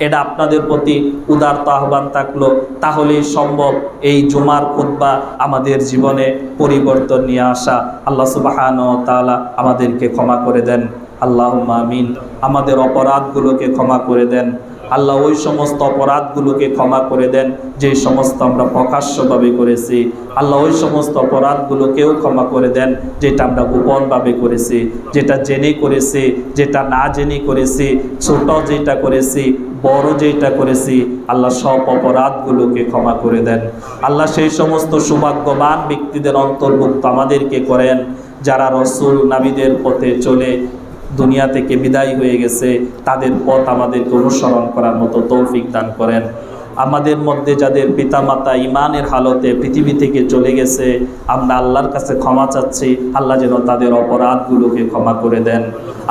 এটা আপনাদের প্রতি উদারত আহ্বান থাকলো। তাহলেই সম্ভব এই জুমার খুতবা আমাদের জীবনে পরিবর্তন নিয়ে আসা। আল্লাহ সুবহানাহু ওয়া তাআলা আমাদেরকে ক্ষমা করে দেন, আল্লাহুম্মা আমিন। আমাদের অপরাধগুলোকে ক্ষমা করে দেন আল্লাহ, ওই সমস্ত অপরাধগুলোকে ক্ষমা করে দেন যে সমস্ত আমরা প্রকাশ্যভাবে করেছি। আল্লাহ ওই সমস্ত অপরাধগুলোকেও ক্ষমা করে দেন যেটা আমরা গোপনভাবে করেছি, যেটা জেনে করেছি, যেটা না জেনে করেছি, ছোট যেটা করেছি, বড় যেটা করেছি, আল্লাহ সব অপরাধগুলোকে ক্ষমা করে দেন। আল্লাহ সেই সমস্ত সৌভাগ্যবান ব্যক্তিদের অন্তর্ভুক্ত আমাদেরকে করেন যারা রসুল নবীদের পথে চলে দুনিয়া থেকে বিদায় হয়ে গেছে, তাদের পথ আমাদেরকে অনুসরণ করার মতো তৌফিক দান করেন। আমাদের মধ্যে যাদের পিতামাতা ইমানের হালতে পৃথিবী থেকে চলে গেছে, আমরা আল্লাহর কাছে ক্ষমা চাচ্ছি, আল্লাহ যেন তাদের অপরাধগুলোকে ক্ষমা করে দেন,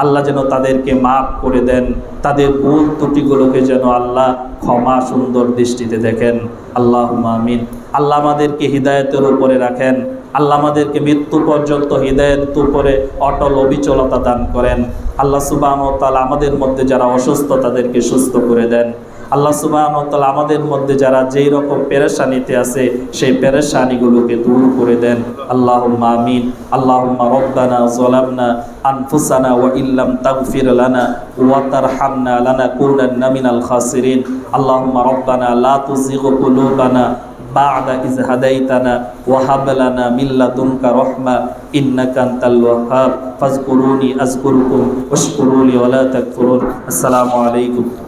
আল্লাহ যেন তাদেরকে মাফ করে দেন, তাদের ভুল ত্রুটিগুলোকে যেন আল্লাহ ক্ষমা সুন্দর দৃষ্টিতে দেখেন। আল্লাহুম্মা আমিন। আল্লাহ আমাদেরকে হিদায়াতের উপরে রাখেন, আল্লাহ আমাদেরকে মৃত্যু পর্যন্ত হিদায়াতের উপরে অটল অবিচলতা দান করেন। আল্লাহ সুবহানাহু ওয়া তাআলা আমাদের মধ্যে যারা অসুস্থ তাদেরকে সুস্থ করে দেন। আল্লাহ সুবহানাহু ওয়া তাআলা আমাদের মধ্যে যারা যেই রকম পেরেশানিতে আছে সেই পেরেশানিগুলোকে দূর করে দেন। আল্লাহুম্মা আমিন। আল্লাহুম্মা রব্বানা যালামনা আনফুসানা ওয়া ইল্লাম তাগফির লানা ওয়া তারহামনা লানাকুনান্না মিনাল খাসিরিন। আল্লাহুম্মা রব্বানা লা তুযিগ কুলুবানা বা'দা ইয হাদাইতানা ওয়া হাব লানা মিন লাদুনকা রাহমা ইন্নাকা আনতাল ওয়াহ্হাব ফাযকুরুনি আযকুরুকুম ওয়াশকুরুলি ওয়া লা তাকফুরুন। আসসালামু আলাইকুম।